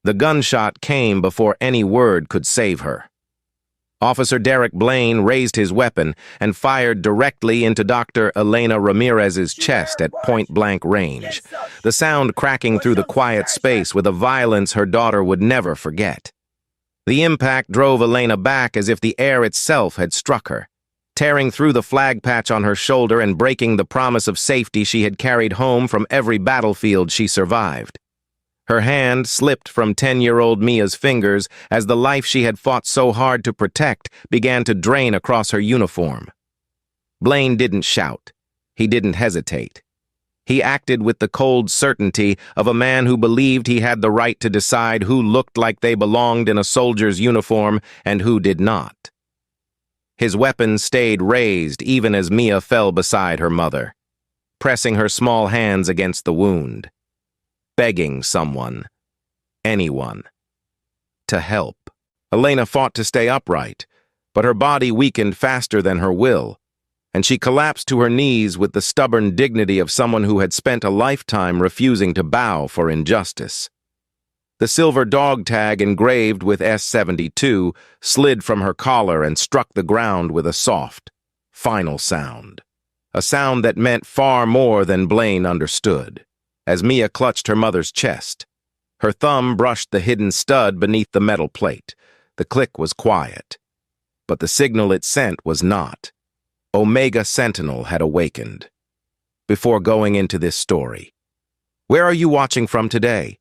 The gunshot came before any word could save her. Officer Derek Blaine raised his weapon and fired directly into Dr. Elena Ramirez's chest at point-blank range, the sound cracking through the quiet space with a violence her daughter would never forget. The impact drove Elena back as if the air itself had struck her, tearing through the flag patch on her shoulder and breaking the promise of safety she had carried home from every battlefield she survived. Her hand slipped from 10-year-old Mia's fingers as the life she had fought so hard to protect began to drain across her uniform. Blaine didn't shout. He didn't hesitate. He acted with the cold certainty of a man who believed he had the right to decide who looked like they belonged in a soldier's uniform and who did not. His weapon stayed raised even as Mia fell beside her mother, pressing her small hands against the wound, begging someone, anyone, to help. Elena fought to stay upright, but her body weakened faster than her will, and she collapsed to her knees with the stubborn dignity of someone who had spent a lifetime refusing to bow for injustice. The silver dog tag engraved with S-72 slid from her collar and struck the ground with a soft, final sound. A sound that meant far more than Blaine understood. As Mia clutched her mother's chest, her thumb brushed the hidden stud beneath the metal plate. The click was quiet, but the signal it sent was not. Omega Sentinel had awakened. Before going into this story, where are you watching from today?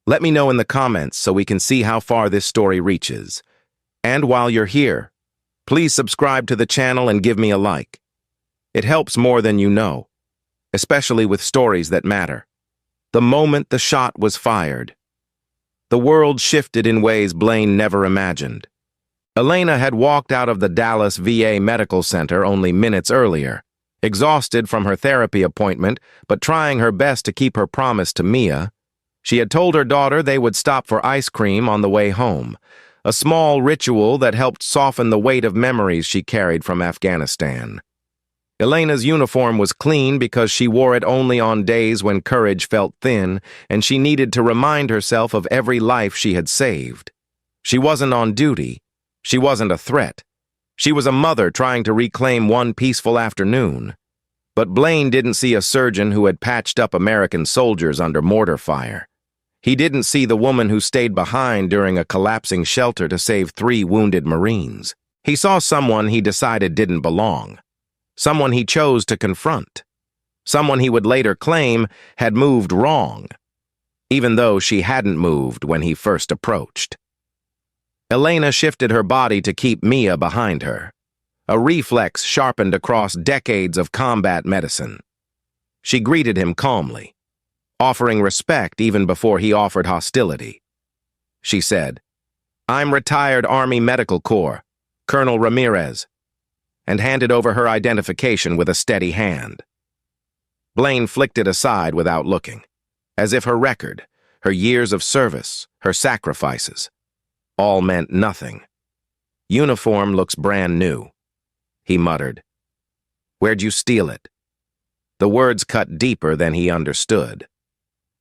Let me know in the comments so we can see how far this story reaches. And while you're here, please subscribe to the channel and give me a like. It helps more than you know, especially with stories that matter. The moment the shot was fired, the world shifted in ways Blaine never imagined. Elena had walked out of the Dallas VA Medical Center only minutes earlier, exhausted from her therapy appointment, but trying her best to keep her promise to Mia. She had told her daughter they would stop for ice cream on the way home, a small ritual that helped soften the weight of memories she carried from Afghanistan. Elena's uniform was clean because she wore it only on days when courage felt thin, and she needed to remind herself of every life she had saved. She wasn't on duty. She wasn't a threat. She was a mother trying to reclaim one peaceful afternoon. But Blaine didn't see a surgeon who had patched up American soldiers under mortar fire. He didn't see the woman who stayed behind during a collapsing shelter to save 3 wounded Marines. He saw someone he decided didn't belong. Someone he chose to confront. Someone he would later claim had moved wrong, even though she hadn't moved when he first approached. Elena shifted her body to keep Mia behind her, a reflex sharpened across decades of combat medicine. She greeted him calmly, offering respect even before he offered hostility. She said, "I'm retired Army Medical Corps, Colonel Ramirez," and handed over her identification with a steady hand. Blaine flicked it aside without looking, as if her record, her years of service, her sacrifices, all meant nothing. "Uniform looks brand new," he muttered. "Where'd you steal it?" The words cut deeper than he understood.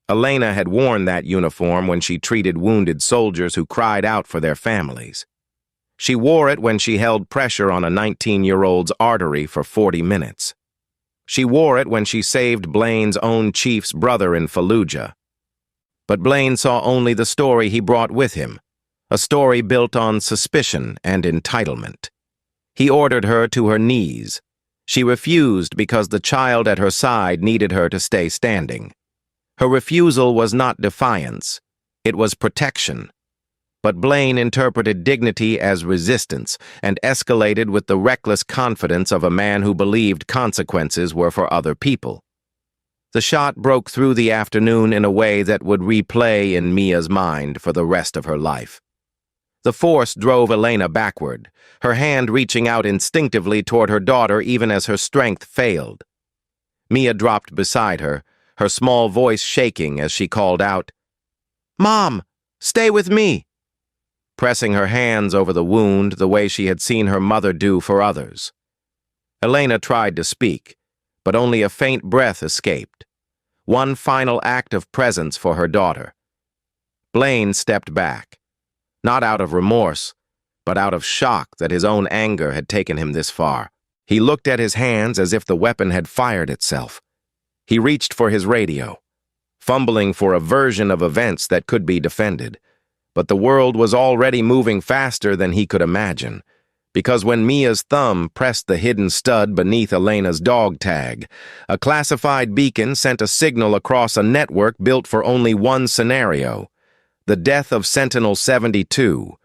Elena had worn that uniform when she treated wounded soldiers who cried out for their families. She wore it when she held pressure on a 19-year-old's artery for 40 minutes. She wore it when she saved Blaine's own chief's brother in Fallujah. But Blaine saw only the story he brought with him, a story built on suspicion and entitlement. He ordered her to her knees. She refused because the child at her side needed her to stay standing. Her refusal was not defiance, it was protection. But Blaine interpreted dignity as resistance and escalated with the reckless confidence of a man who believed consequences were for other people. The shot broke through the afternoon in a way that would replay in Mia's mind for the rest of her life. The force drove Elena backward, her hand reaching out instinctively toward her daughter even as her strength failed. Mia dropped beside her, her small voice shaking as she called out, "Mom, stay with me!" pressing her hands over the wound the way she had seen her mother do for others. Elena tried to speak, but only a faint breath escaped. One final act of presence for her daughter. Blaine stepped back, not out of remorse, but out of shock that his own anger had taken him this far. He looked at his hands as if the weapon had fired itself. He reached for his radio, fumbling for a version of events that could be defended. But the world was already moving faster than he could imagine, because when Mia's thumb pressed the hidden stud beneath Elena's dog tag, a classified beacon sent a signal across a network built for only one scenario: the death of Sentinel-72.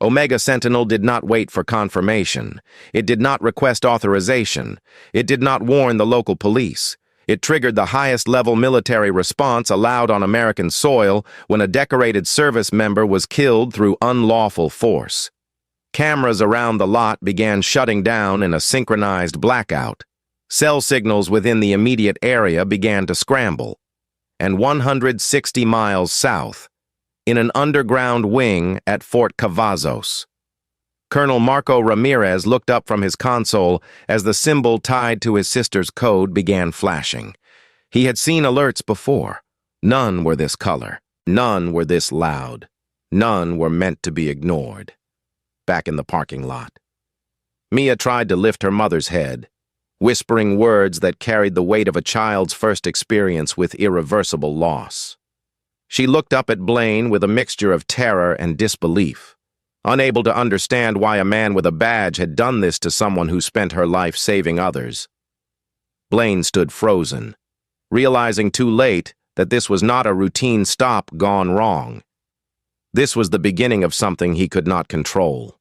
Omega Sentinel did not wait for confirmation. It did not request authorization. It did not warn the local police. It triggered the highest-level military response allowed on American soil when a decorated service member was killed through unlawful force. Cameras around the lot began shutting down in a synchronized blackout. Cell signals within the immediate area began to scramble. And 160 miles south, in an underground wing at Fort Cavazos, Colonel Marco Ramirez looked up from his console as the symbol tied to his sister's code began flashing. He had seen alerts before. None were this color. None were this loud. None were meant to be ignored. Back in the parking lot, Mia tried to lift her mother's head, whispering words that carried the weight of a child's first experience with irreversible loss. She looked up at Blaine with a mixture of terror and disbelief, unable to understand why a man with a badge had done this to someone who spent her life saving others. Blaine stood frozen, realizing too late that this was not a routine stop gone wrong. This was the beginning of something he could not control.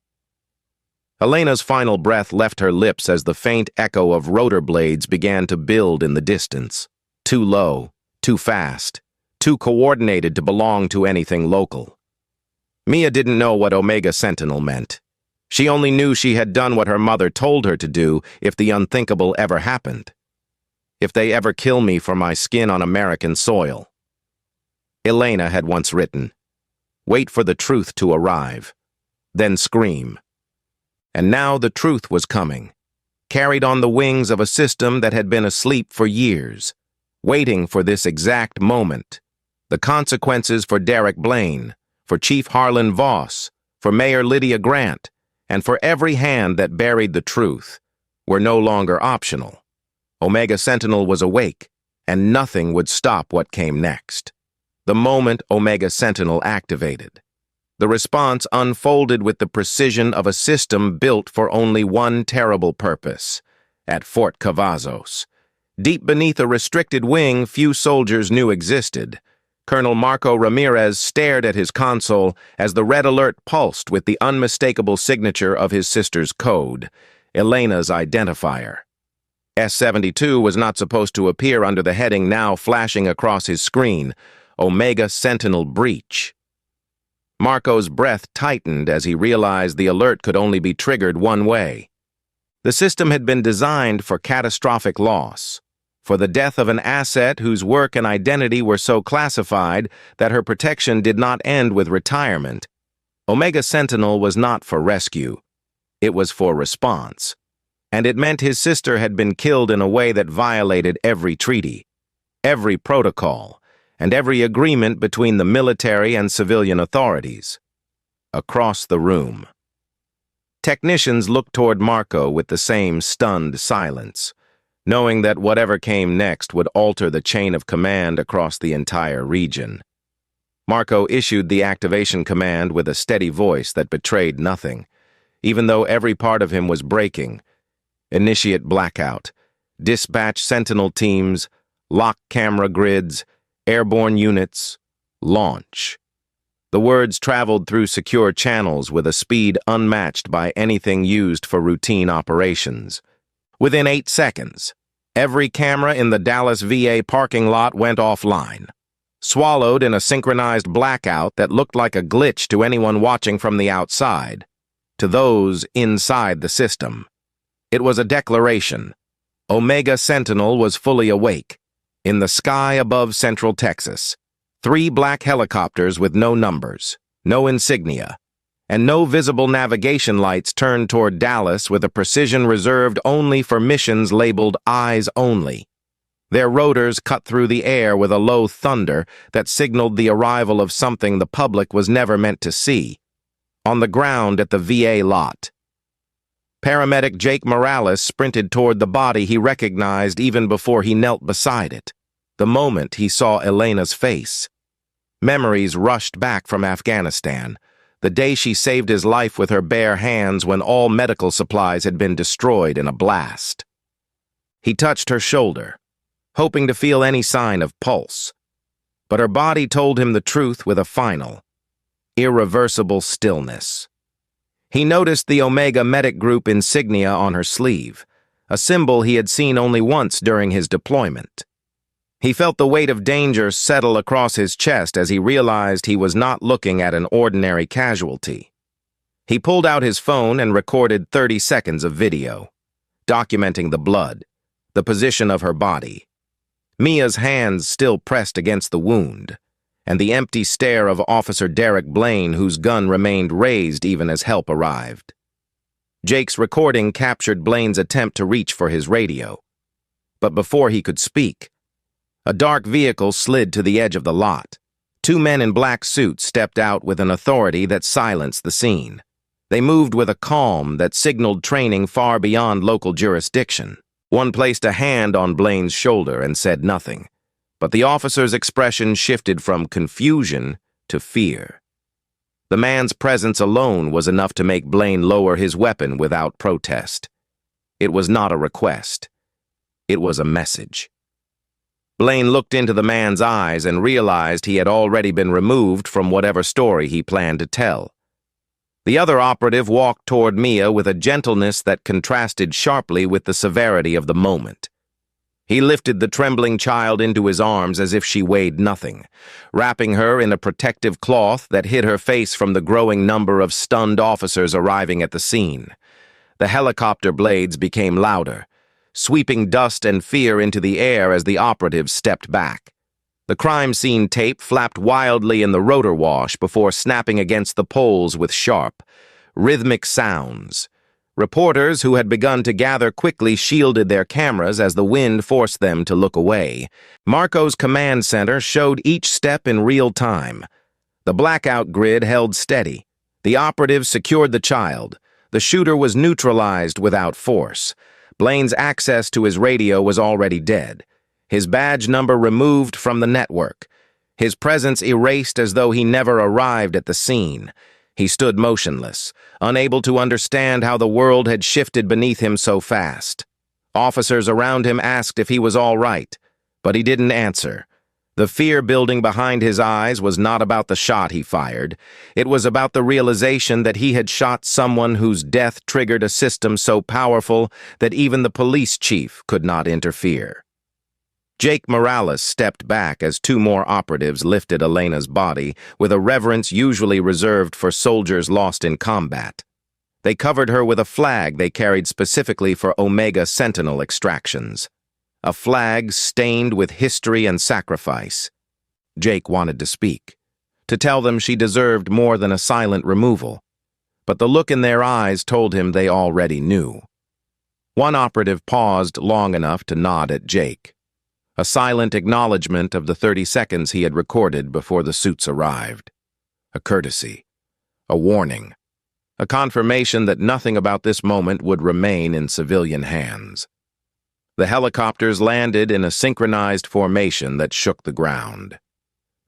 Elena's final breath left her lips as the faint echo of rotor blades began to build in the distance. Too low, too fast, too coordinated to belong to anything local. Mia didn't know what Omega Sentinel meant. She only knew she had done what her mother told her to do if the unthinkable ever happened. If they ever kill me for my skin on American soil. Elena had once written, "Wait for the truth to arrive, then scream." And now the truth was coming, carried on the wings of a system that had been asleep for years, waiting for this exact moment. The consequences for Derek Blaine, for Chief Harlan Voss, for Mayor Lydia Grant, and for every hand that buried the truth, were no longer optional. Omega Sentinel was awake, and nothing would stop what came next. The moment Omega Sentinel activated, the response unfolded with the precision of a system built for only one terrible purpose: at Fort Cavazos, deep beneath a restricted wing few soldiers knew existed, Colonel Marco Ramirez stared at his console as the red alert pulsed with the unmistakable signature of his sister's code, Elena's identifier. S-72 was not supposed to appear under the heading now flashing across his screen, Omega Sentinel Breach. Marco's breath tightened as he realized the alert could only be triggered one way. The system had been designed for catastrophic loss, for the death of an asset whose work and identity were so classified that her protection did not end with retirement. Omega Sentinel was not for rescue. It was for response. And it meant his sister had been killed in a way that violated every treaty, every protocol, and every agreement between the military and civilian authorities. Across the room, technicians looked toward Marco with the same stunned silence, knowing that whatever came next would alter the chain of command across the entire region. Marco issued the activation command with a steady voice that betrayed nothing, even though every part of him was breaking. Initiate blackout. Dispatch Sentinel teams. Lock camera grids. Airborne units. Launch. The words traveled through secure channels with a speed unmatched by anything used for routine operations. Within 8 seconds, every camera in the Dallas VA parking lot went offline, swallowed in a synchronized blackout that looked like a glitch to anyone watching from the outside. To those inside the system, it was a declaration. Omega Sentinel was fully awake. In the sky above Central Texas, 3 black helicopters with no numbers, no insignia, and no visible navigation lights turned toward Dallas with a precision reserved only for missions labeled Eyes Only. Their rotors cut through the air with a low thunder that signaled the arrival of something the public was never meant to see. On the ground at the VA lot. Paramedic Jake Morales sprinted toward the body he recognized even before he knelt beside it, the moment he saw Elena's face. Memories rushed back from Afghanistan, the day she saved his life with her bare hands when all medical supplies had been destroyed in a blast. He touched her shoulder, hoping to feel any sign of pulse, but her body told him the truth with a final, irreversible stillness. He noticed the Omega Medic Group insignia on her sleeve, a symbol he had seen only once during his deployment. He felt the weight of danger settle across his chest as he realized he was not looking at an ordinary casualty. He pulled out his phone and recorded 30 seconds of video, documenting the blood, the position of her body, Mia's hands still pressed against the wound, and the empty stare of Officer Derek Blaine, whose gun remained raised even as help arrived. Jake's recording captured Blaine's attempt to reach for his radio. But before he could speak, a dark vehicle slid to the edge of the lot. 2 men in black suits stepped out with an authority that silenced the scene. They moved with a calm that signaled training far beyond local jurisdiction. One placed a hand on Blaine's shoulder and said nothing, but the officer's expression shifted from confusion to fear. The man's presence alone was enough to make Blaine lower his weapon without protest. It was not a request. It was a message. Blaine looked into the man's eyes and realized he had already been removed from whatever story he planned to tell. The other operative walked toward Mia with a gentleness that contrasted sharply with the severity of the moment. He lifted the trembling child into his arms as if she weighed nothing, wrapping her in a protective cloth that hid her face from the growing number of stunned officers arriving at the scene. The helicopter blades became louder, sweeping dust and fear into the air as the operatives stepped back. The crime scene tape flapped wildly in the rotor wash before snapping against the poles with sharp, rhythmic sounds. Reporters who had begun to gather quickly shielded their cameras as the wind forced them to look away. Marco's command center showed each step in real time. The blackout grid held steady. The operatives secured the child. The shooter was neutralized without force. Blaine's access to his radio was already dead. His badge number removed from the network. His presence erased as though he never arrived at the scene. He stood motionless, unable to understand how the world had shifted beneath him so fast. Officers around him asked if he was all right, but he didn't answer. The fear building behind his eyes was not about the shot he fired. It was about the realization that he had shot someone whose death triggered a system so powerful that even the police chief could not interfere. Jake Morales stepped back as 2 more operatives lifted Elena's body with a reverence usually reserved for soldiers lost in combat. They covered her with a flag they carried specifically for Omega Sentinel extractions. A flag stained with history and sacrifice. Jake wanted to speak, to tell them she deserved more than a silent removal, but the look in their eyes told him they already knew. One operative paused long enough to nod at Jake, a silent acknowledgement of the 30 seconds he had recorded before the suits arrived. A courtesy, a warning, a confirmation that nothing about this moment would remain in civilian hands. The helicopters landed in a synchronized formation that shook the ground.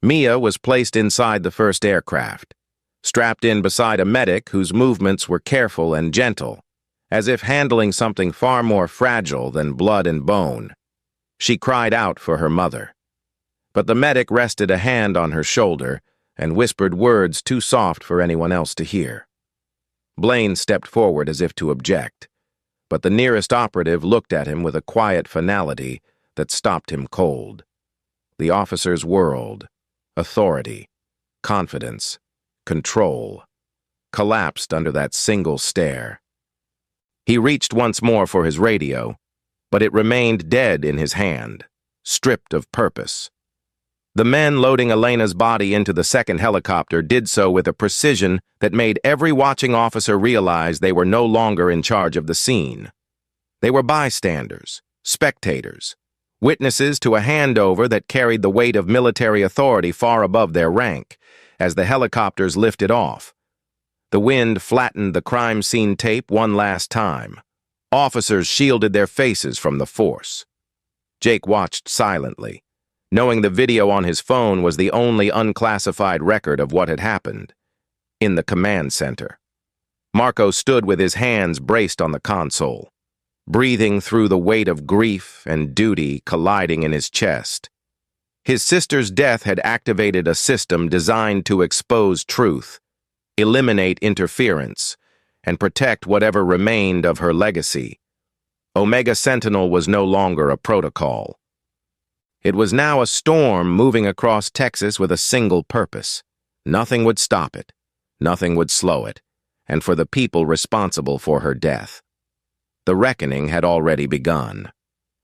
Mia was placed inside the first aircraft, strapped in beside a medic whose movements were careful and gentle, as if handling something far more fragile than blood and bone. She cried out for her mother, but the medic rested a hand on her shoulder and whispered words too soft for anyone else to hear. Blaine stepped forward as if to object, but the nearest operative looked at him with a quiet finality that stopped him cold. The officer's world, authority, confidence, control, collapsed under that single stare. He reached once more for his radio, but it remained dead in his hand, stripped of purpose. The men loading Elena's body into the second helicopter did so with a precision that made every watching officer realize they were no longer in charge of the scene. They were bystanders, spectators, witnesses to a handover that carried the weight of military authority far above their rank, as the helicopters lifted off. The wind flattened the crime scene tape one last time. Officers shielded their faces from the force. Jake watched silently, knowing the video on his phone was the only unclassified record of what had happened. In the command center, Marco stood with his hands braced on the console, breathing through the weight of grief and duty colliding in his chest. His sister's death had activated a system designed to expose truth, eliminate interference, and protect whatever remained of her legacy. Omega Sentinel was no longer a protocol. It was now a storm moving across Texas with a single purpose. Nothing would stop it, nothing would slow it, and for the people responsible for her death. The reckoning had already begun.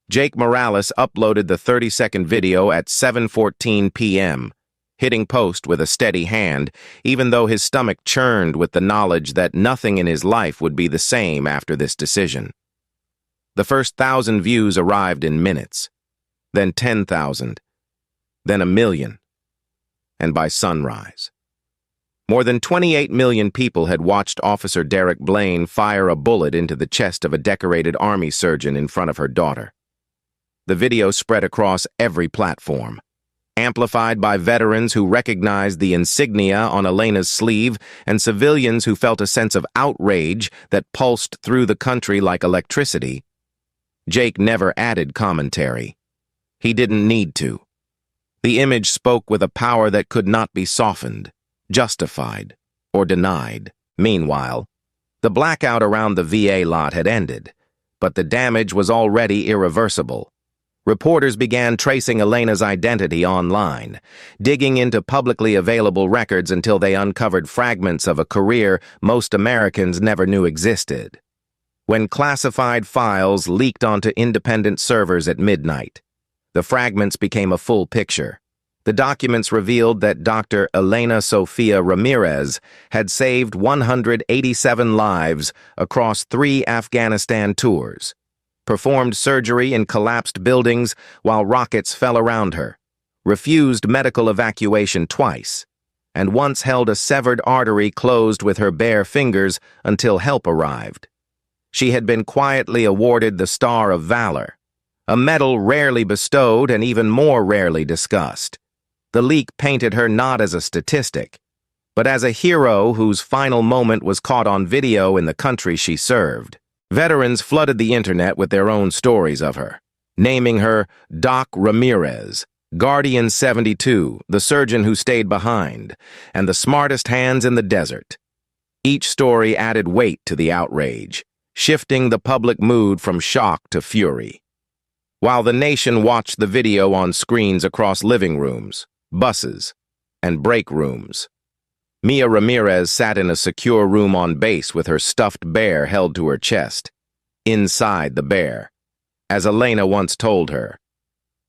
Jake Morales uploaded the 30-second video at 7:14 p.m., hitting post with a steady hand, even though his stomach churned with the knowledge that nothing in his life would be the same after this decision. The first 1,000 views arrived in minutes, then 10,000, then 1,000,000, and by sunrise. More than 28 million people had watched Officer Derek Blaine fire a bullet into the chest of a decorated Army surgeon in front of her daughter. The video spread across every platform, amplified by veterans who recognized the insignia on Elena's sleeve and civilians who felt a sense of outrage that pulsed through the country like electricity. Jake never added commentary. He didn't need to. The image spoke with a power that could not be softened, justified, or denied. Meanwhile, the blackout around the VA lot had ended, but the damage was already irreversible. Reporters began tracing Elena's identity online, digging into publicly available records until they uncovered fragments of a career most Americans never knew existed. When classified files leaked onto independent servers at midnight, the fragments became a full picture. The documents revealed that Dr. Elena Sofia Ramirez had saved 187 lives across 3 Afghanistan tours, performed surgery in collapsed buildings while rockets fell around her, refused medical evacuation twice, and once held a severed artery closed with her bare fingers until help arrived. She had been quietly awarded the Star of Valor, a medal rarely bestowed and even more rarely discussed. The leak painted her not as a statistic, but as a hero whose final moment was caught on video in the country she served. Veterans flooded the internet with their own stories of her, naming her Doc Ramirez, Guardian 72, the surgeon who stayed behind, and the smartest hands in the desert. Each story added weight to the outrage, shifting the public mood from shock to fury. While the nation watched the video on screens across living rooms, buses, and break rooms, Mia Ramirez sat in a secure room on base with her stuffed bear held to her chest. Inside the bear, as Elena once told her,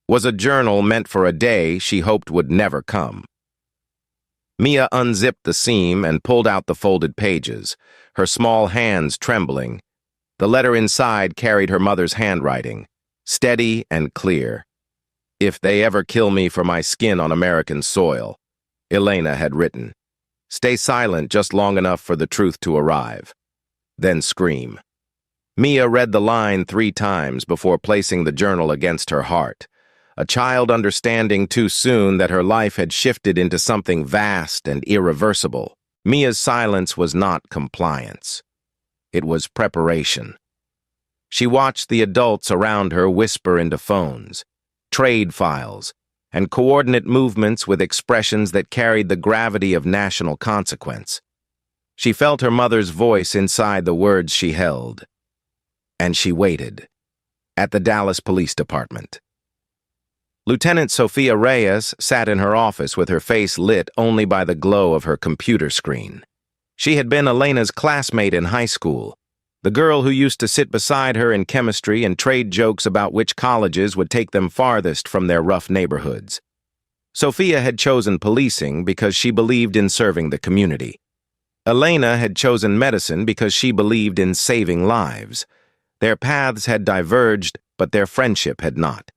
was a journal meant for a day she hoped would never come. Mia unzipped the seam and pulled out the folded pages, her small hands trembling. The letter inside carried her mother's handwriting, steady and clear. "If they ever kill me for my skin on American soil," Elena had written. "Stay silent just long enough for the truth to arrive. Then scream." Mia read the line 3 times before placing the journal against her heart, a child understanding too soon that her life had shifted into something vast and irreversible. Mia's silence was not compliance. It was preparation. She watched the adults around her whisper into phones, trade files, and coordinate movements with expressions that carried the gravity of national consequence. She felt her mother's voice inside the words she held. And she waited. At the Dallas Police Department. Lieutenant Sofia Reyes sat in her office with her face lit only by the glow of her computer screen. She had been Elena's classmate in high school, the girl who used to sit beside her in chemistry and trade jokes about which colleges would take them farthest from their rough neighborhoods. Sofia had chosen policing because she believed in serving the community. Elena had chosen medicine because she believed in saving lives. Their paths had diverged, but their friendship had not.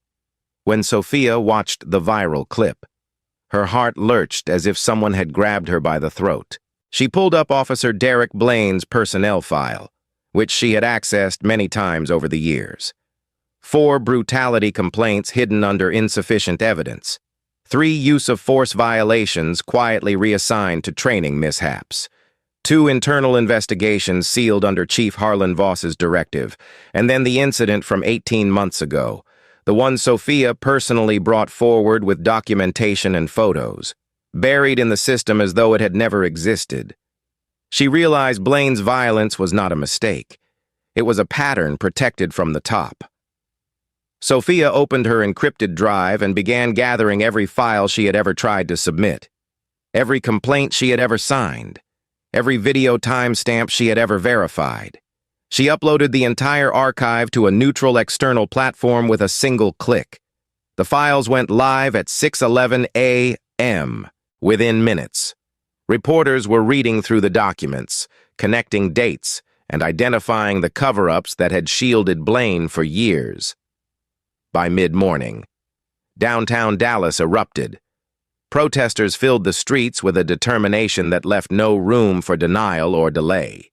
when Sophia watched the viral clip. Her heart lurched as if someone had grabbed her by the throat. She pulled up Officer Derek Blaine's personnel file, which she had accessed many times over the years. 4 brutality complaints hidden under insufficient evidence. 3 use-of-force violations quietly reassigned to training mishaps. 2 internal investigations sealed under Chief Harlan Voss's directive, and then the incident from 18 months ago, the one Sophia personally brought forward with documentation and photos, buried in the system as though it had never existed. She realized Blaine's violence was not a mistake. It was a pattern protected from the top. Sophia opened her encrypted drive and began gathering every file she had ever tried to submit, every complaint she had ever signed, every video timestamp she had ever verified. She uploaded the entire archive to a neutral external platform with a single click. The files went live at 6:11 a.m. within minutes. Reporters were reading through the documents, connecting dates, and identifying the cover-ups that had shielded Blaine for years. By mid-morning, downtown Dallas erupted. Protesters filled the streets with a determination that left no room for denial or delay.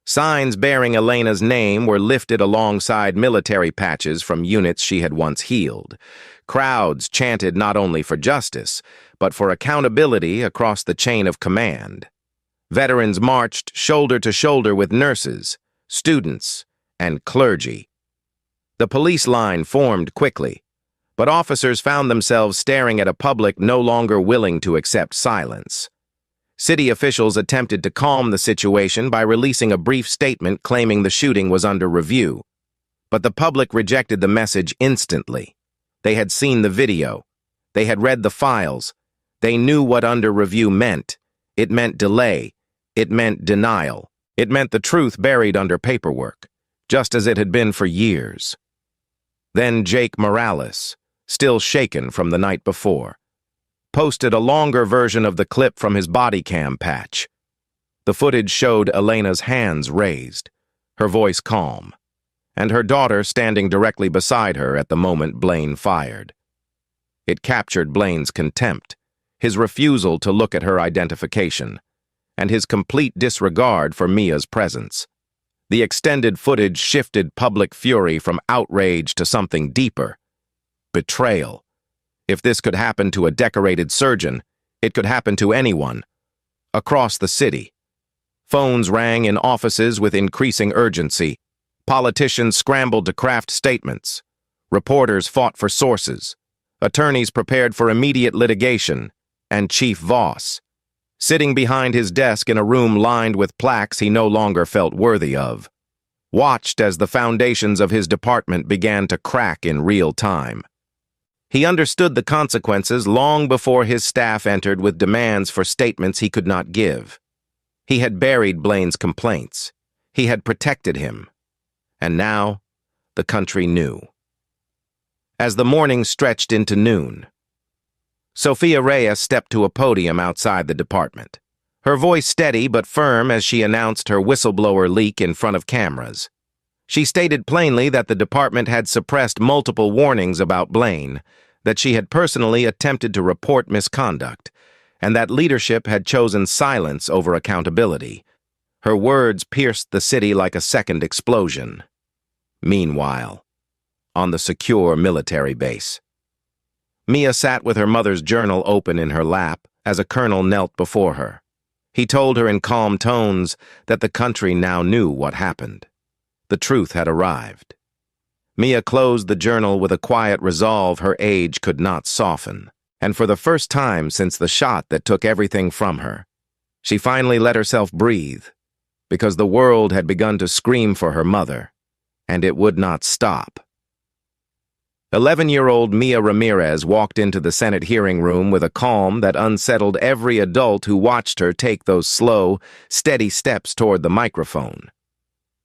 Signs bearing Elena's name were lifted alongside military patches from units she had once healed. Crowds chanted not only for justice, but for accountability across the chain of command. Veterans marched shoulder to shoulder with nurses, students, and clergy. The police line formed quickly, but officers found themselves staring at a public no longer willing to accept silence. City officials attempted to calm the situation by releasing a brief statement claiming the shooting was under review, but the public rejected the message instantly. They had seen the video. They had read the files. They knew what under review meant. It meant delay. It meant denial. It meant the truth buried under paperwork, just as it had been for years. Then Jake Morales, still shaken from the night before, posted a longer version of the clip from his body cam patch. The footage showed Elena's hands raised, her voice calm, and her daughter standing directly beside her at the moment Blaine fired. It captured Blaine's contempt, his refusal to look at her identification, and his complete disregard for Mia's presence. The extended footage shifted public fury from outrage to something deeper: betrayal. If this could happen to a decorated surgeon, it could happen to anyone. Across the city, phones rang in offices with increasing urgency. Politicians scrambled to craft statements. Reporters fought for sources. Attorneys prepared for immediate litigation. And Chief Voss, sitting behind his desk in a room lined with plaques he no longer felt worthy of, watched as the foundations of his department began to crack in real time. He understood the consequences long before his staff entered with demands for statements he could not give. He had buried Blaine's complaints. He had protected him. And now, the country knew. As the morning stretched into noon, Sophia Reyes stepped to a podium outside the department, her voice steady but firm as she announced her whistleblower leak in front of cameras. She stated plainly that the department had suppressed multiple warnings about Blaine, that she had personally attempted to report misconduct, and that leadership had chosen silence over accountability. Her words pierced the city like a second explosion. Meanwhile, on the secure military base, Mia sat with her mother's journal open in her lap as a colonel knelt before her. He told her in calm tones that the country now knew what happened. The truth had arrived. Mia closed the journal with a quiet resolve her age could not soften, and for the first time since the shot that took everything from her, she finally let herself breathe, because the world had begun to scream for her mother, and it would not stop. 11-year-old Mia Ramirez walked into the Senate hearing room with a calm that unsettled every adult who watched her take those slow, steady steps toward the microphone.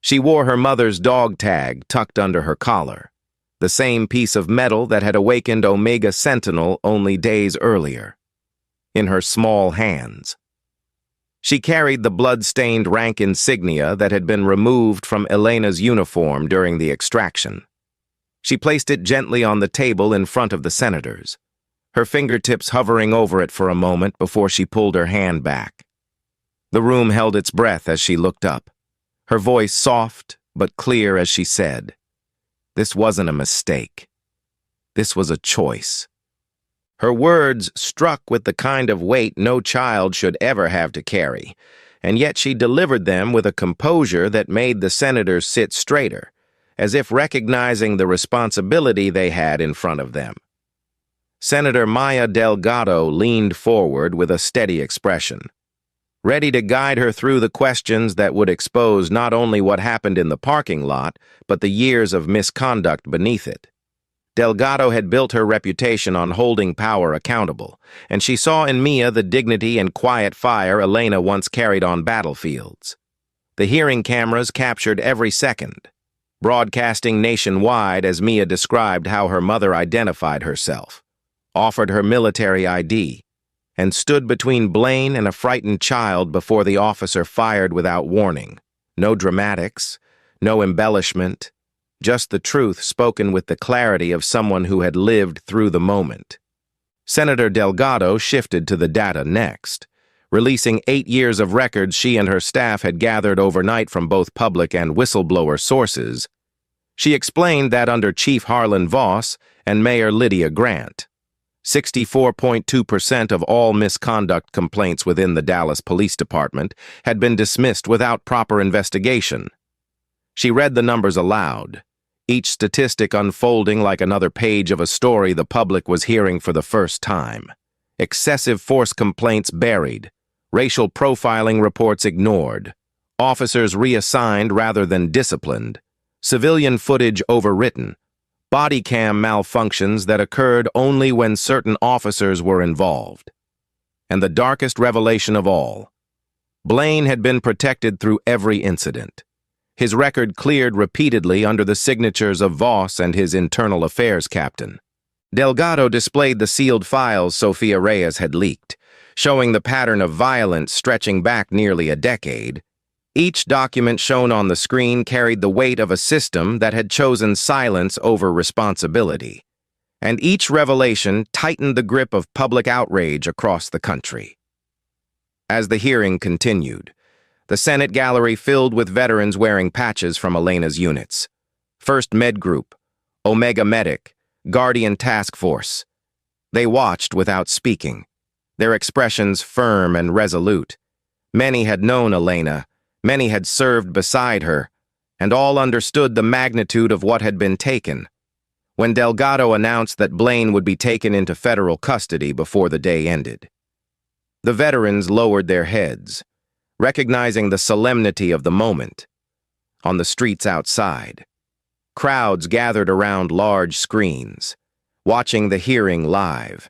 She wore her mother's dog tag tucked under her collar, the same piece of metal that had awakened Omega Sentinel only days earlier. In her small hands, she carried the blood-stained rank insignia that had been removed from Elena's uniform during the extraction. She placed it gently on the table in front of the senators, her fingertips hovering over it for a moment before she pulled her hand back. The room held its breath as she looked up, her voice soft but clear as she said, "This wasn't a mistake. This was a choice." Her words struck with the kind of weight no child should ever have to carry, and yet she delivered them with a composure that made the senators sit straighter, as if recognizing the responsibility they had in front of them. Senator Maya Delgado leaned forward with a steady expression, ready to guide her through the questions that would expose not only what happened in the parking lot, but the years of misconduct beneath it. Delgado had built her reputation on holding power accountable, and she saw in Mia the dignity and quiet fire Elena once carried on battlefields. The hearing cameras captured every second, broadcasting nationwide as Mia described how her mother identified herself, offered her military ID, and stood between Blaine and a frightened child before the officer fired without warning. No dramatics, no embellishment, just the truth spoken with the clarity of someone who had lived through the moment. Senator Delgado shifted to the data next, releasing 8 years of records she and her staff had gathered overnight from both public and whistleblower sources. She explained that under Chief Harlan Voss and Mayor Lydia Grant, 64.2% of all misconduct complaints within the Dallas Police Department had been dismissed without proper investigation. She read the numbers aloud, each statistic unfolding like another page of a story the public was hearing for the first time. Excessive force complaints buried, racial profiling reports ignored, officers reassigned rather than disciplined, civilian footage overwritten, body cam malfunctions that occurred only when certain officers were involved. And the darkest revelation of all, Blaine had been protected through every incident. His record cleared repeatedly under the signatures of Voss and his internal affairs captain. Delgado displayed the sealed files Sofia Reyes had leaked, showing the pattern of violence stretching back nearly a decade. Each document shown on the screen carried the weight of a system that had chosen silence over responsibility, and each revelation tightened the grip of public outrage across the country. As the hearing continued, the Senate gallery filled with veterans wearing patches from Elena's units. 1st Med Group, Omega Medic, Guardian Task Force. They watched without speaking, their expressions firm and resolute. Many had known Elena, many had served beside her, and all understood the magnitude of what had been taken. When Delgado announced that Blaine would be taken into federal custody before the day ended, the veterans lowered their heads, recognizing the solemnity of the moment. On the streets outside, crowds gathered around large screens, watching the hearing live.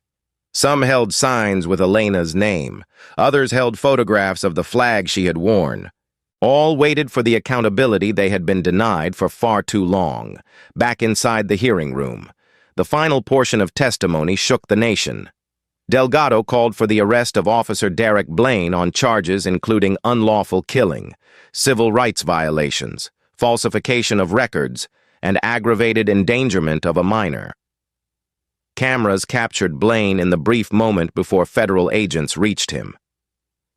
Some held signs with Elena's name, others held photographs of the flag she had worn. All waited for the accountability they had been denied for far too long. Back inside the hearing room, the final portion of testimony shook the nation. Delgado called for the arrest of Officer Derek Blaine on charges including unlawful killing, civil rights violations, falsification of records, and aggravated endangerment of a minor. Cameras captured Blaine in the brief moment before federal agents reached him.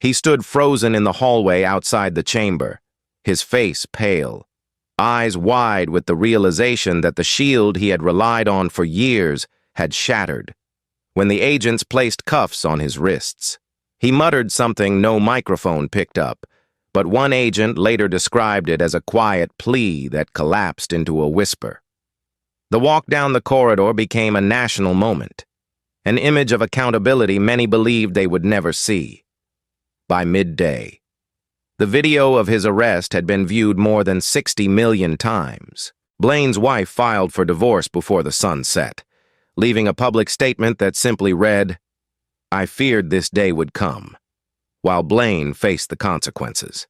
He stood frozen in the hallway outside the chamber, his face pale, eyes wide with the realization that the shield he had relied on for years had shattered. When the agents placed cuffs on his wrists, he muttered something no microphone picked up, but one agent later described it as a quiet plea that collapsed into a whisper. The walk down the corridor became a national moment, an image of accountability many believed they would never see. By midday, the video of his arrest had been viewed more than 60 million times. Blaine's wife filed for divorce before the sun set, leaving a public statement that simply read, "I feared this day would come," while Blaine faced the consequences.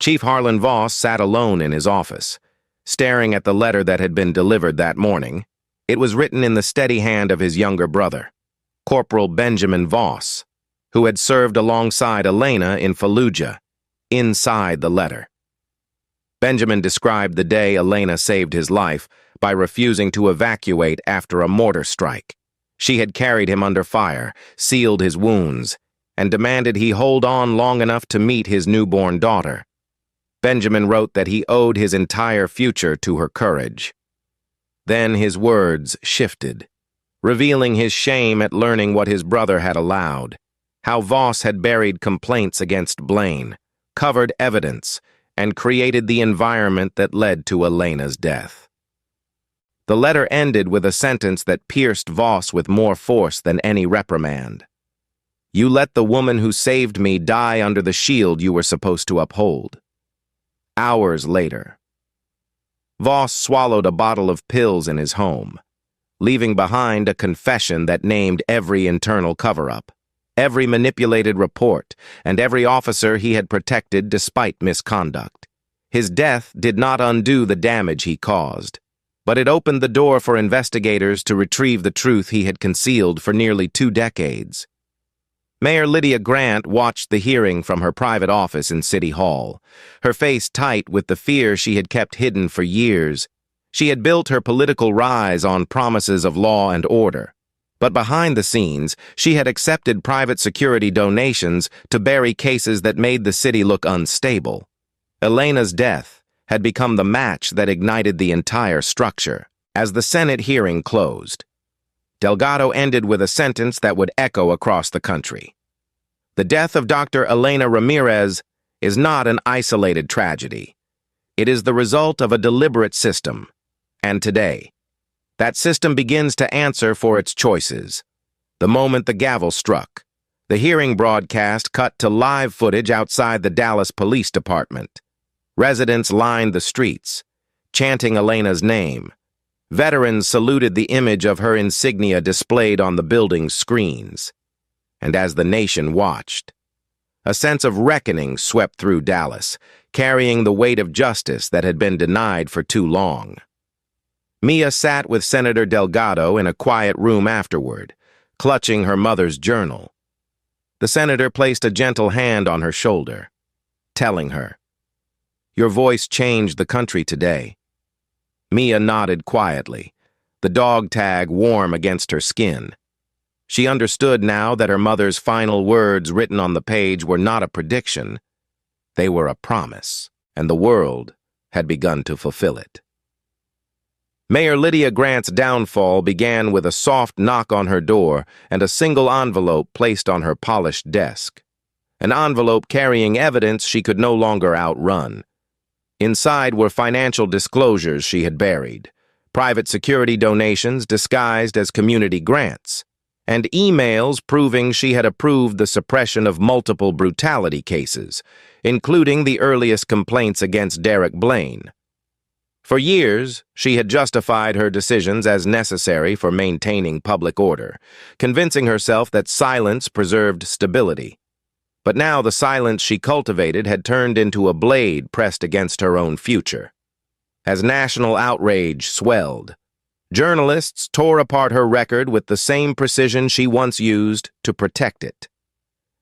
Chief Harlan Voss sat alone in his office, staring at the letter that had been delivered that morning. It was written in the steady hand of his younger brother, Corporal Benjamin Voss, who had served alongside Elena in Fallujah. Inside the letter, Benjamin described the day Elena saved his life by refusing to evacuate after a mortar strike. She had carried him under fire, sealed his wounds, and demanded he hold on long enough to meet his newborn daughter. Benjamin wrote that he owed his entire future to her courage. Then his words shifted, revealing his shame at learning what his brother had allowed, how Voss had buried complaints against Blaine, covered evidence, and created the environment that led to Elena's death. The letter ended with a sentence that pierced Voss with more force than any reprimand. "You let the woman who saved me die under the shield you were supposed to uphold." Hours later, Voss swallowed a bottle of pills in his home, leaving behind a confession that named every internal cover-up, every manipulated report, and every officer he had protected despite misconduct. His death did not undo the damage he caused, but it opened the door for investigators to retrieve the truth he had concealed for nearly 2 decades. Mayor Lydia Grant watched the hearing from her private office in City Hall, her face tight with the fear she had kept hidden for years. She had built her political rise on promises of law and order. But behind the scenes, she had accepted private security donations to bury cases that made the city look unstable. Elena's death had become the match that ignited the entire structure. As the Senate hearing closed, Delgado ended with a sentence that would echo across the country. The death of Dr. Elena Ramirez is not an isolated tragedy. It is the result of a deliberate system. And today, that system begins to answer for its choices. The moment the gavel struck, the hearing broadcast cut to live footage outside the Dallas Police Department. Residents lined the streets, chanting Elena's name. Veterans saluted the image of her insignia displayed on the building's screens. And as the nation watched, a sense of reckoning swept through Dallas, carrying the weight of justice that had been denied for too long. Mia sat with Senator Delgado in a quiet room afterward, clutching her mother's journal. The senator placed a gentle hand on her shoulder, telling her, "Your voice changed the country today." Mia nodded quietly, the dog tag warm against her skin. She understood now that her mother's final words written on the page were not a prediction. They were a promise, and the world had begun to fulfill it. Mayor Lydia Grant's downfall began with a soft knock on her door and a single envelope placed on her polished desk. An envelope carrying evidence she could no longer outrun. Inside were financial disclosures she had buried, private security donations disguised as community grants, and emails proving she had approved the suppression of multiple brutality cases, including the earliest complaints against Derek Blaine. For years, she had justified her decisions as necessary for maintaining public order, convincing herself that silence preserved stability. But now the silence she cultivated had turned into a blade pressed against her own future. As national outrage swelled, journalists tore apart her record with the same precision she once used to protect it.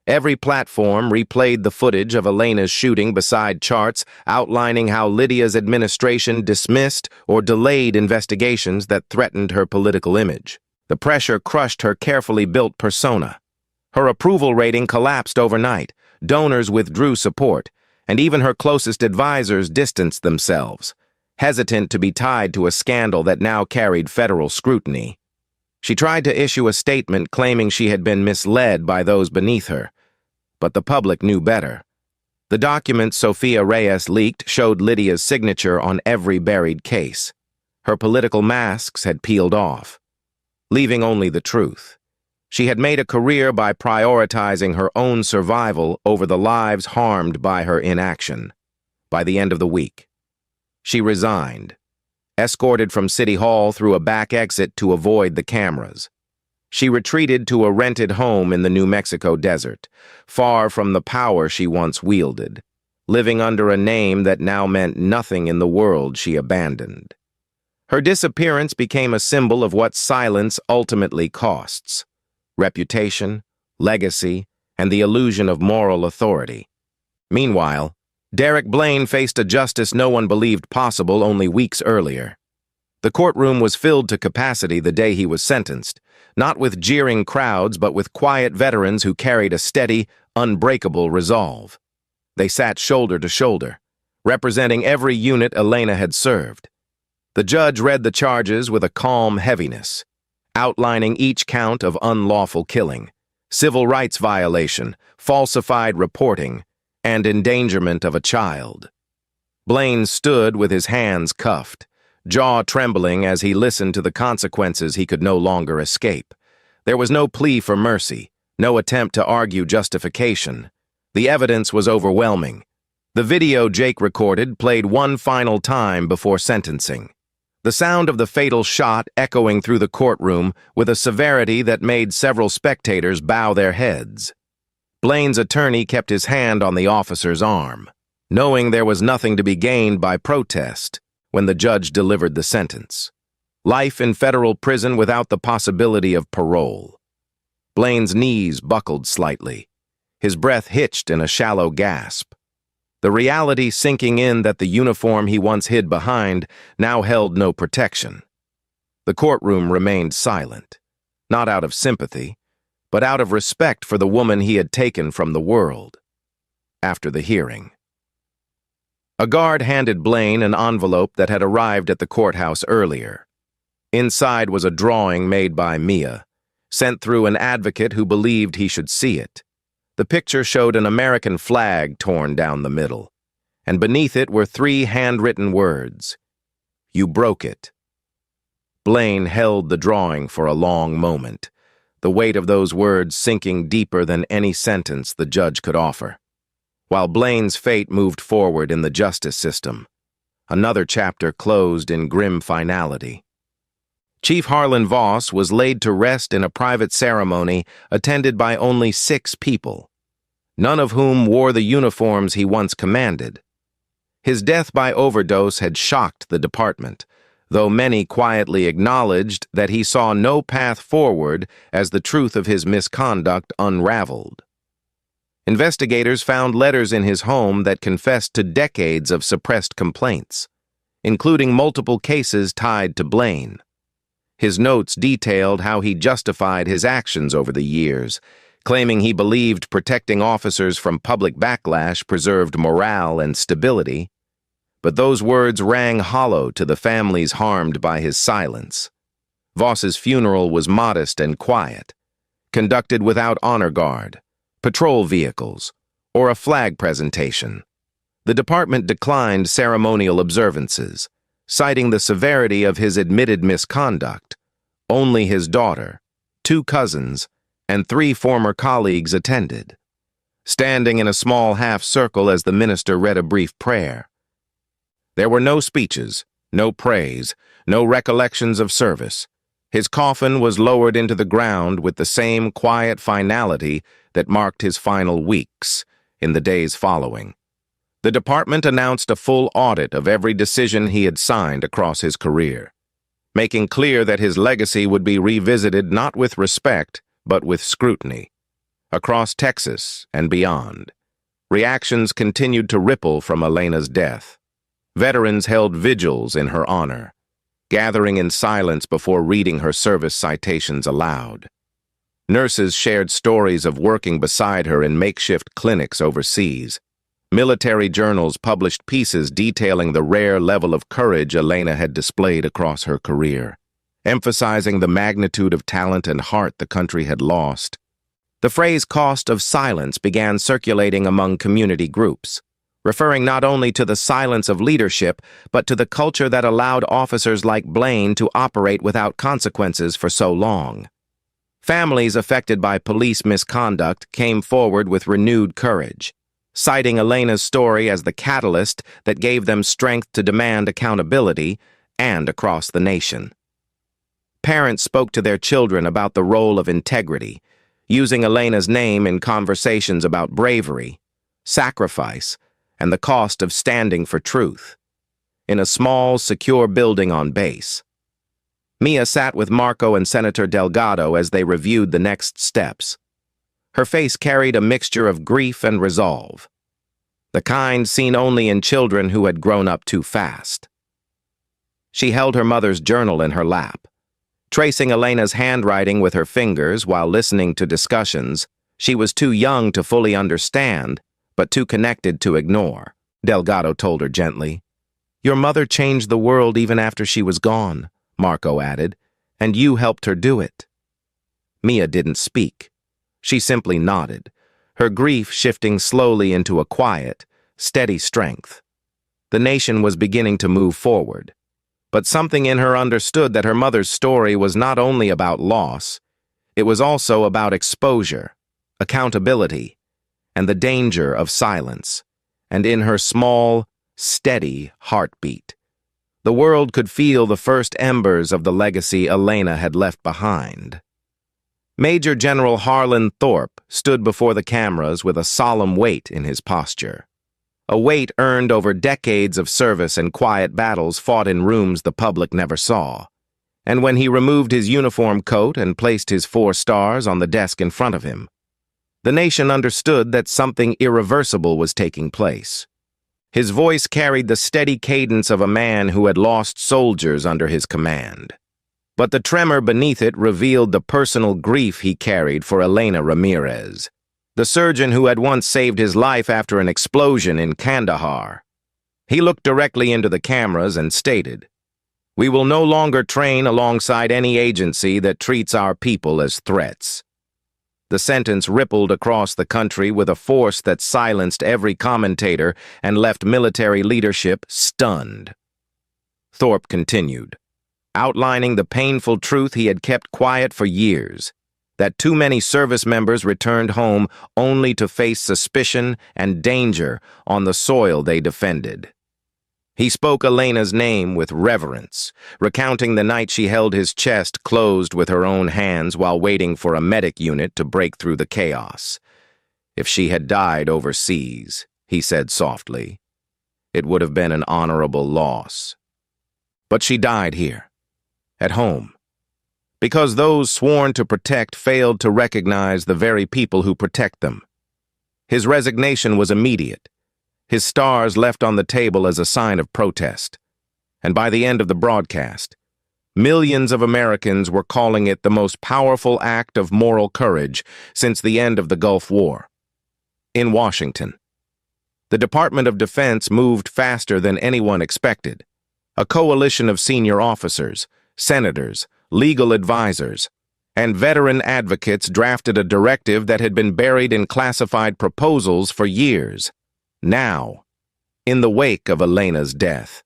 Every platform replayed the footage of Elena's shooting beside charts outlining how Lydia's administration dismissed or delayed investigations that threatened her political image. The pressure crushed her carefully built persona. Her approval rating collapsed overnight, donors withdrew support, and even her closest advisors distanced themselves, hesitant to be tied to a scandal that now carried federal scrutiny. She tried to issue a statement claiming she had been misled by those beneath her, but the public knew better. The documents Sofia Reyes leaked showed Lydia's signature on every buried case. Her political masks had peeled off, leaving only the truth. She had made a career by prioritizing her own survival over the lives harmed by her inaction. By the end of the week, she resigned, escorted from City Hall through a back exit to avoid the cameras. She retreated to a rented home in the New Mexico desert, far from the power she once wielded, living under a name that now meant nothing in the world she abandoned. Her disappearance became a symbol of what silence ultimately costs: reputation, legacy, and the illusion of moral authority. Meanwhile, Derek Blaine faced a justice no one believed possible only weeks earlier. The courtroom was filled to capacity the day he was sentenced, not with jeering crowds but with quiet veterans who carried a steady, unbreakable resolve. They sat shoulder to shoulder, representing every unit Elena had served. The judge read the charges with a calm heaviness, outlining each count of unlawful killing, civil rights violation, falsified reporting, and endangerment of a child. Blaine stood with his hands cuffed, jaw trembling as he listened to the consequences he could no longer escape. There was no plea for mercy, no attempt to argue justification. The evidence was overwhelming. The video Jake recorded played one final time before sentencing. The sound of the fatal shot echoing through the courtroom with a severity that made several spectators bow their heads. Blaine's attorney kept his hand on the officer's arm, knowing there was nothing to be gained by protest when the judge delivered the sentence. Life in federal prison without the possibility of parole. Blaine's knees buckled slightly. His breath hitched in a shallow gasp. The reality sinking in that the uniform he once hid behind now held no protection. The courtroom remained silent, not out of sympathy, but out of respect for the woman he had taken from the world. After the hearing, a guard handed Blaine an envelope that had arrived at the courthouse earlier. Inside was a drawing made by Mia, sent through an advocate who believed he should see it. The picture showed an American flag torn down the middle, and beneath it were 3 handwritten words: "You broke it." Blaine held the drawing for a long moment, the weight of those words sinking deeper than any sentence the judge could offer. While Blaine's fate moved forward in the justice system, another chapter closed in grim finality. Chief Harlan Voss was laid to rest in a private ceremony attended by only 6 people, none of whom wore the uniforms he once commanded. His death by overdose had shocked the department, though many quietly acknowledged that he saw no path forward as the truth of his misconduct unraveled. Investigators found letters in his home that confessed to decades of suppressed complaints, including multiple cases tied to Blaine. His notes detailed how he justified his actions over the years, claiming he believed protecting officers from public backlash preserved morale and stability. But those words rang hollow to the families harmed by his silence. Voss's funeral was modest and quiet, conducted without honor guard, patrol vehicles, or a flag presentation. The department declined ceremonial observances, citing the severity of his admitted misconduct. Only his daughter, 2 cousins, and 3 former colleagues attended, standing in a small half-circle as the minister read a brief prayer. There were no speeches, no praise, no recollections of service. His coffin was lowered into the ground with the same quiet finality that marked his final weeks in the days following. The department announced a full audit of every decision he had signed across his career, making clear that his legacy would be revisited not with respect, but with scrutiny. Across Texas and beyond, reactions continued to ripple from Elena's death. Veterans held vigils in her honor, gathering in silence before reading her service citations aloud. Nurses shared stories of working beside her in makeshift clinics overseas. Military journals published pieces detailing the rare level of courage Elena had displayed across her career, emphasizing the magnitude of talent and heart the country had lost. The phrase "cost of silence" began circulating among community groups, referring not only to the silence of leadership, but to the culture that allowed officers like Blaine to operate without consequences for so long. Families affected by police misconduct came forward with renewed courage, citing Elena's story as the catalyst that gave them strength to demand accountability and across the nation. Parents spoke to their children about the role of integrity, using Elena's name in conversations about bravery, sacrifice, and the cost of standing for truth. In a small, secure building on base, Mia sat with Marco and Senator Delgado as they reviewed the next steps. Her face carried a mixture of grief and resolve. the kind seen only in children who had grown up too fast. She held her mother's journal in her lap. Tracing Elena's handwriting with her fingers while listening to discussions she was too young to fully understand, but too connected to ignore, Delgado told her gently. Your mother changed the world even after she was gone, Marco added, and you helped her do it. Mia didn't speak. She simply nodded, her grief shifting slowly into a quiet, steady strength. The nation was beginning to move forward, but something in her understood that her mother's story was not only about loss, it was also about exposure, accountability, and the danger of silence. And in her small, steady heartbeat, the world could feel the first embers of the legacy Elena had left behind. Major General Harlan Thorpe stood before the cameras with a solemn weight in his posture. A weight earned over decades of service and quiet battles fought in rooms the public never saw. And when he removed his uniform coat and placed his 4 stars on the desk in front of him, the nation understood that something irreversible was taking place. His voice carried the steady cadence of a man who had lost soldiers under his command. But the tremor beneath it revealed the personal grief he carried for Elena Ramirez, the surgeon who had once saved his life after an explosion in Kandahar. He looked directly into the cameras and stated, "We will no longer train alongside any agency that treats our people as threats." The sentence rippled across the country with a force that silenced every commentator and left military leadership stunned. Thorpe continued, outlining the painful truth he had kept quiet for years, that too many service members returned home only to face suspicion and danger on the soil they defended. He spoke Elena's name with reverence, recounting the night she held his chest closed with her own hands while waiting for a medic unit to break through the chaos. If she had died overseas, he said softly, it would have been an honorable loss. But she died here, at home, because those sworn to protect failed to recognize the very people who protect them. His resignation was immediate, his stars left on the table as a sign of protest. And by the end of the broadcast, millions of Americans were calling it the most powerful act of moral courage since the end of the Gulf War. In Washington, the Department of Defense moved faster than anyone expected. A coalition of senior officers, senators, legal advisors, and veteran advocates drafted a directive that had been buried in classified proposals for years. Now, in the wake of Elena's death,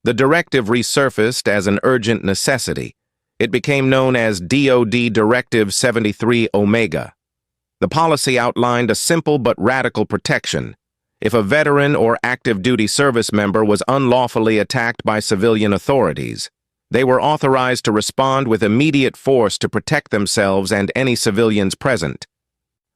the directive resurfaced as an urgent necessity. It became known as DoD Directive 73 Omega. The policy outlined a simple but radical protection. If a veteran or active duty service member was unlawfully attacked by civilian authorities, they were authorized to respond with immediate force to protect themselves and any civilians present.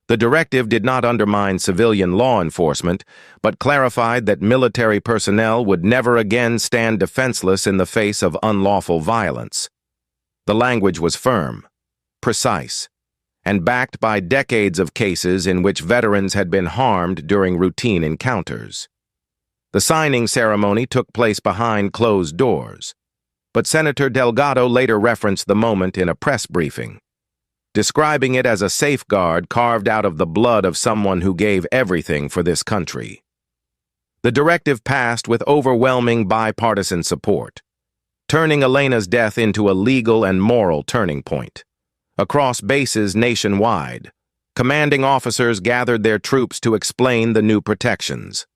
The directive did not undermine civilian law enforcement, but clarified that military personnel would never again stand defenseless in the face of unlawful violence. The language was firm, precise, and backed by decades of cases in which veterans had been harmed during routine encounters. The signing ceremony took place behind closed doors, but Senator Delgado later referenced the moment in a press briefing, describing it as a safeguard carved out of the blood of someone who gave everything for this country. The directive passed with overwhelming bipartisan support, turning Elena's death into a legal and moral turning point. Across bases nationwide, commanding officers gathered their troops to explain the new protections,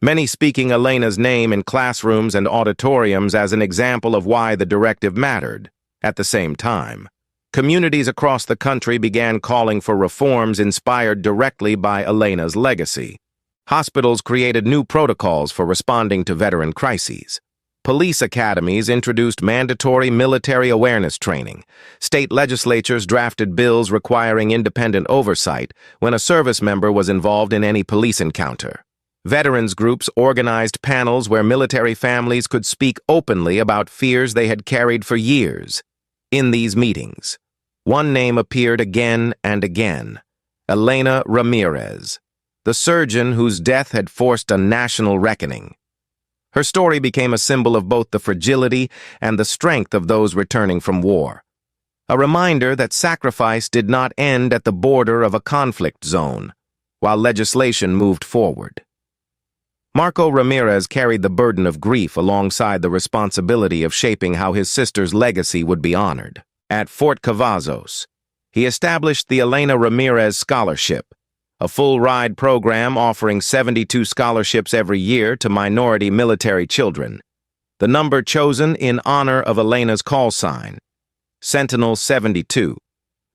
many speaking Elena's name in classrooms and auditoriums as an example of why the directive mattered. At the same time, communities across the country began calling for reforms inspired directly by Elena's legacy. Hospitals created new protocols for responding to veteran crises. Police academies introduced mandatory military awareness training. State legislatures drafted bills requiring independent oversight when a service member was involved in any police encounter. Veterans groups organized panels where military families could speak openly about fears they had carried for years. In these meetings, one name appeared again and again: Elena Ramirez. the surgeon whose death had forced a national reckoning. Her story became a symbol of both the fragility and the strength of those returning from war. A reminder that sacrifice did not end at the border of a conflict zone, while legislation moved forward. Marco Ramirez carried the burden of grief alongside the responsibility of shaping how his sister's legacy would be honored. At Fort Cavazos, he established the Elena Ramirez Scholarship, a full-ride program offering 72 scholarships every year to minority military children, the number chosen in honor of Elena's call sign, Sentinel 72.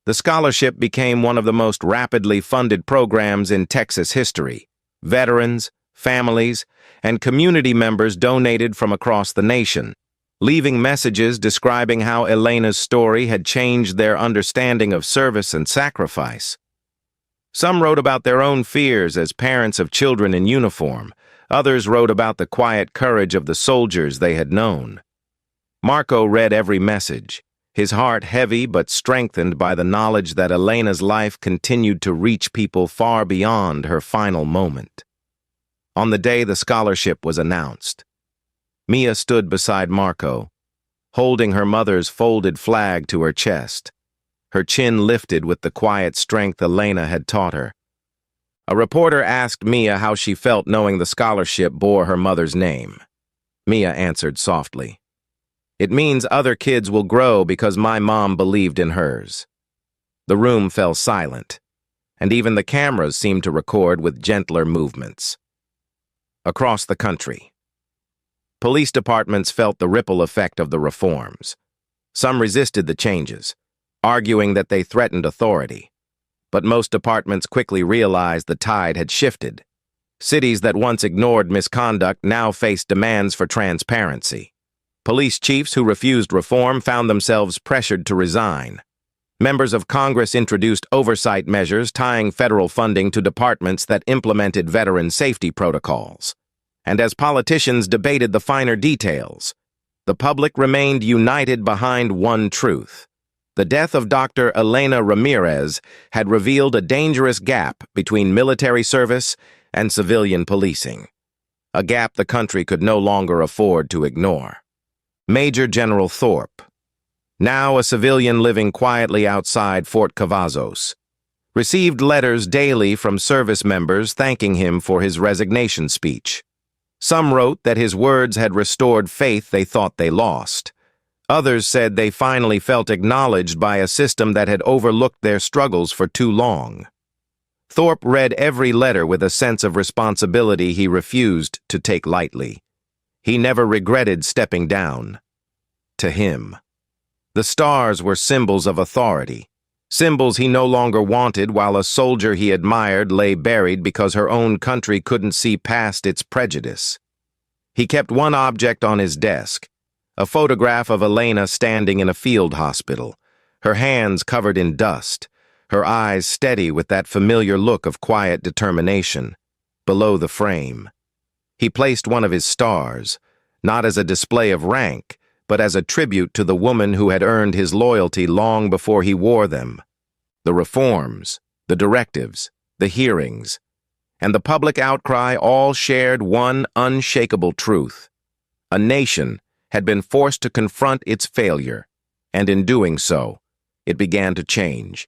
The scholarship became one of the most rapidly funded programs in Texas history. Veterans, families, and community members donated from across the nation, leaving messages describing how Elena's story had changed their understanding of service and sacrifice. Some wrote about their own fears as parents of children in uniform. Others wrote about the quiet courage of the soldiers they had known. Marco read every message, his heart heavy but strengthened by the knowledge that Elena's life continued to reach people far beyond her final moment. On the day the scholarship was announced, Mia stood beside Marco, holding her mother's folded flag to her chest, her chin lifted with the quiet strength Elena had taught her. A reporter asked Mia how she felt knowing the scholarship bore her mother's name. Mia answered softly, "It means other kids will grow because my mom believed in hers." The room fell silent, and even the cameras seemed to record with gentler movements. Across the country, police departments felt the ripple effect of the reforms. Some resisted the changes, arguing that they threatened authority. But most departments quickly realized the tide had shifted. Cities that once ignored misconduct now faced demands for transparency. Police chiefs who refused reform found themselves pressured to resign. Members of Congress introduced oversight measures tying federal funding to departments that implemented veteran safety protocols. And as politicians debated the finer details, the public remained united behind one truth. The death of Dr. Elena Ramirez had revealed a dangerous gap between military service and civilian policing, a gap the country could no longer afford to ignore. Major General Thorpe, now a civilian living quietly outside Fort Cavazos, received letters daily from service members thanking him for his resignation speech. Some wrote that his words had restored faith they thought they lost. Others said they finally felt acknowledged by a system that had overlooked their struggles for too long. Thorpe read every letter with a sense of responsibility he refused to take lightly. He never regretted stepping down. To him, the stars were symbols of authority, symbols he no longer wanted, while a soldier he admired lay buried because her own country couldn't see past its prejudice. He kept one object on his desk, a photograph of Elena standing in a field hospital, her hands covered in dust, her eyes steady with that familiar look of quiet determination. Below the frame, he placed one of his stars, not as a display of rank, but as a tribute to the woman who had earned his loyalty long before he wore them. The reforms, the directives, the hearings, and the public outcry all shared one unshakable truth. A nation had been forced to confront its failure, and in doing so, it began to change.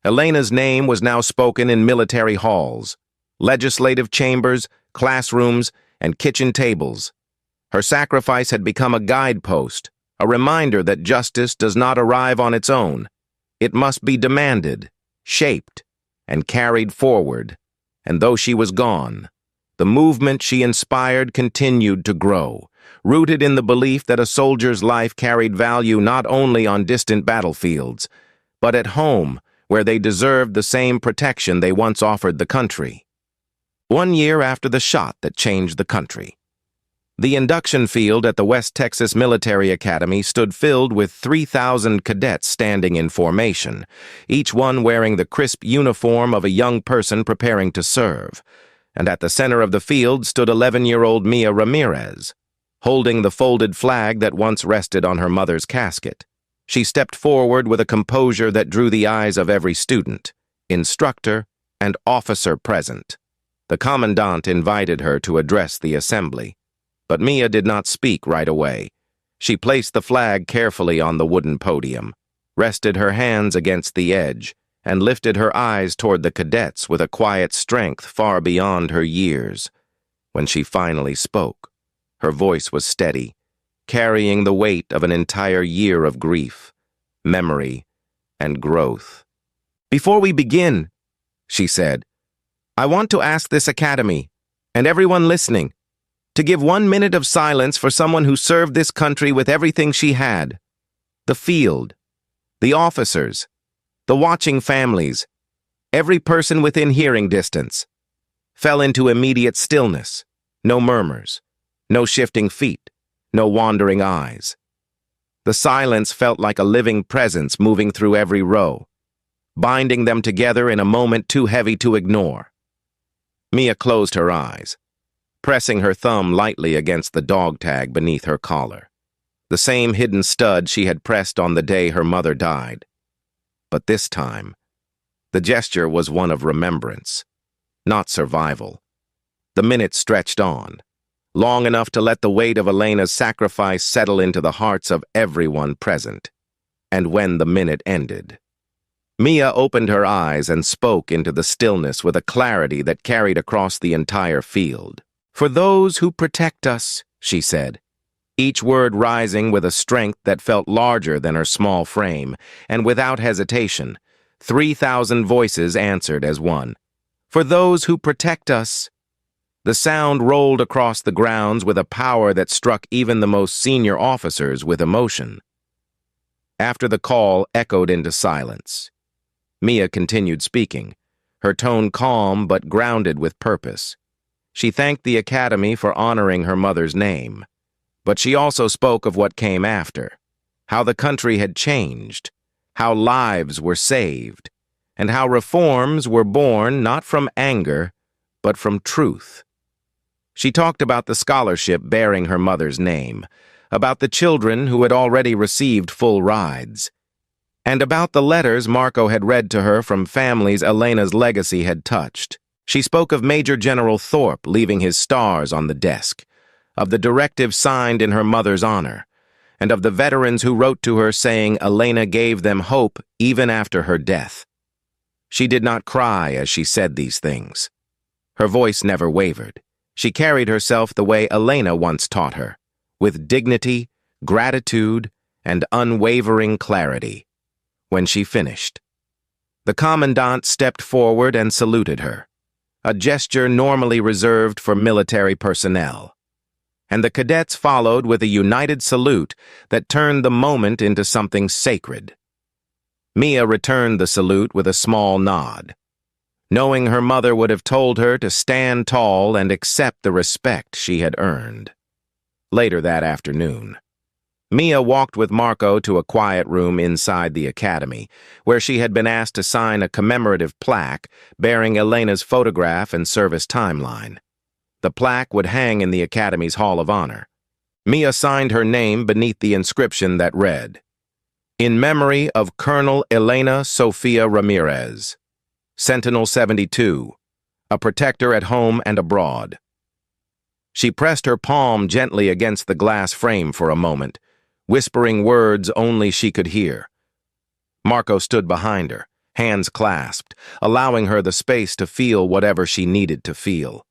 Elena's name was now spoken in military halls, legislative chambers, classrooms, and kitchen tables. Her sacrifice had become a guidepost, a reminder that justice does not arrive on its own. It must be demanded, shaped, and carried forward. And though she was gone, the movement she inspired continued to grow, rooted in the belief that a soldier's life carried value not only on distant battlefields, but at home, where they deserved the same protection they once offered the country. 1 year after the shot that changed the country, the induction field at the West Texas Military Academy stood filled with 3,000 cadets standing in formation, each one wearing the crisp uniform of a young person preparing to serve. And at the center of the field stood 11-year-old Mia Ramirez, holding the folded flag that once rested on her mother's casket. She stepped forward with a composure that drew the eyes of every student, instructor, and officer present. The commandant invited her to address the assembly, but Mia did not speak right away. She placed the flag carefully on the wooden podium, rested her hands against the edge, and lifted her eyes toward the cadets with a quiet strength far beyond her years. When she finally spoke, her voice was steady, carrying the weight of an entire year of grief, memory, and growth. "Before we begin," she said, "I want to ask this academy, and everyone listening, to give 1 minute of silence for someone who served this country with everything she had. The field, the officers, the watching families, every person within hearing distance, fell into immediate stillness, no murmurs, no shifting feet, no wandering eyes. The silence felt like a living presence moving through every row, binding them together in a moment too heavy to ignore." Mia closed her eyes, pressing her thumb lightly against the dog tag beneath her collar, the same hidden stud she had pressed on the day her mother died. But this time, the gesture was one of remembrance, not survival. The minutes stretched on, long enough to let the weight of Elena's sacrifice settle into the hearts of everyone present. And when the minute ended, Mia opened her eyes and spoke into the stillness with a clarity that carried across the entire field. "For those who protect us," she said, each word rising with a strength that felt larger than her small frame, and without hesitation, 3,000 voices answered as one. "For those who protect us." The sound rolled across the grounds with a power that struck even the most senior officers with emotion. After the call echoed into silence, Mia continued speaking, her tone calm but grounded with purpose. She thanked the Academy for honoring her mother's name, but she also spoke of what came after, how the country had changed, how lives were saved, and how reforms were born not from anger, but from truth. She talked about the scholarship bearing her mother's name, about the children who had already received full rides, and about the letters Marco had read to her from families Elena's legacy had touched. She spoke of Major General Thorpe leaving his stars on the desk, of the directive signed in her mother's honor, and of the veterans who wrote to her saying Elena gave them hope even after her death. She did not cry as she said these things. Her voice never wavered. She carried herself the way Elena once taught her, with dignity, gratitude, and unwavering clarity. When she finished, the commandant stepped forward and saluted her, a gesture normally reserved for military personnel, and the cadets followed with a united salute that turned the moment into something sacred. Mia returned the salute with a small nod, knowing her mother would have told her to stand tall and accept the respect she had earned. Later that afternoon, Mia walked with Marco to a quiet room inside the academy, where she had been asked to sign a commemorative plaque bearing Elena's photograph and service timeline. The plaque would hang in the academy's Hall of Honor. Mia signed her name beneath the inscription that read, "In memory of Colonel Elena Sofia Ramirez, Sentinel 72, a protector at home and abroad." She pressed her palm gently against the glass frame for a moment, whispering words only she could hear. Marco stood behind her, hands clasped, allowing her the space to feel whatever she needed to feel.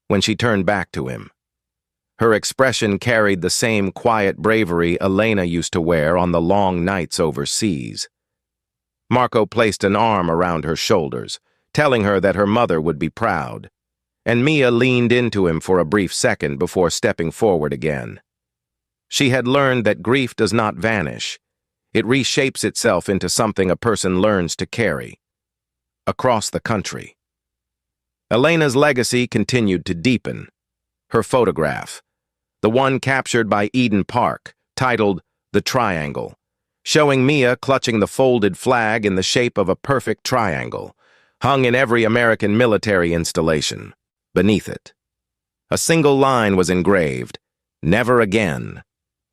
When she turned back to him, her expression carried the same quiet bravery Elena used to wear on the long nights overseas. Marco placed an arm around her shoulders, telling her that her mother would be proud, and Mia leaned into him for a brief second before stepping forward again. She had learned that grief does not vanish. It reshapes itself into something a person learns to carry. Across the country, Elena's legacy continued to deepen. Her photograph, the one captured by Eden Park, titled The Triangle, showing Mia clutching the folded flag in the shape of a perfect triangle, hung in every American military installation. Beneath it, a single line was engraved, "Never again."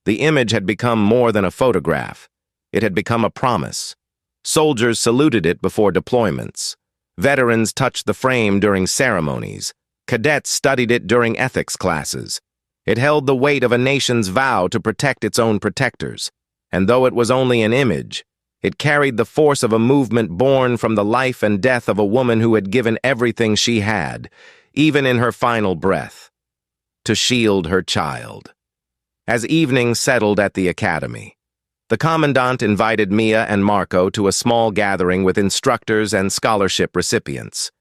The image had become more than a photograph. It had become a promise. Soldiers saluted it before deployments, Veterans touched the frame during ceremonies. Cadets studied it during ethics classes. It held the weight of a nation's vow to protect its own protectors. And though it was only an image, it carried the force of a movement born from the life and death of a woman who had given everything she had, even in her final breath, to shield her child. As evening settled at the academy, the commandant invited Mia and Marco to a small gathering with instructors and scholarship recipients.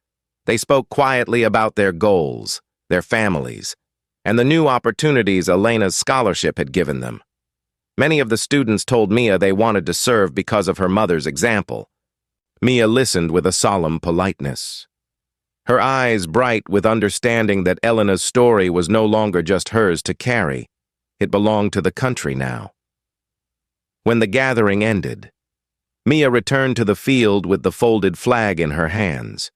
They spoke quietly about their goals, their families, and the new opportunities Elena's scholarship had given them. Many of the students told Mia they wanted to serve because of her mother's example. Mia listened with a solemn politeness, her eyes bright with understanding that Elena's story was no longer just hers to carry. It belonged to the country now. When the gathering ended, Mia returned to the field with the folded flag in her hands.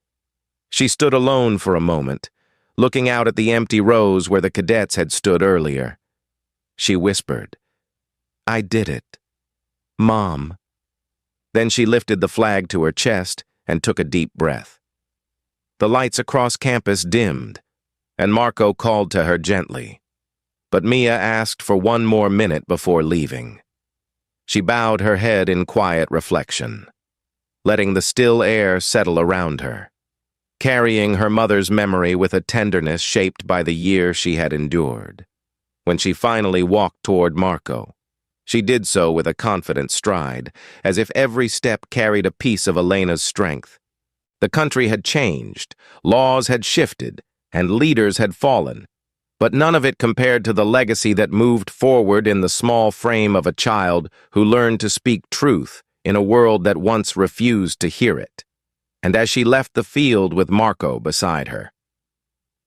She stood alone for a moment, looking out at the empty rows where the cadets had stood earlier. She whispered, "I did it, Mom." Then she lifted the flag to her chest and took a deep breath. The lights across campus dimmed, and Marco called to her gently. But Mia asked for one more minute before leaving. She bowed her head in quiet reflection, letting the still air settle around her, carrying her mother's memory with a tenderness shaped by the year she had endured. When she finally walked toward Marco, she did so with a confident stride, as if every step carried a piece of Elena's strength. The country had changed, laws had shifted, and leaders had fallen, but none of it compared to the legacy that moved forward in the small frame of a child who learned to speak truth in a world that once refused to hear it. And as she left the field with Marco beside her,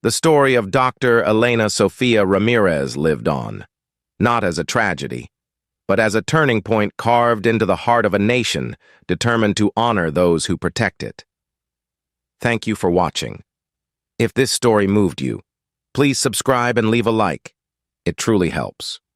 the story of Dr. Elena Sofia Ramirez lived on, not as a tragedy, but as a turning point carved into the heart of a nation determined to honor those who protect it. Thank you for watching. If this story moved you, please subscribe and leave a like. It truly helps.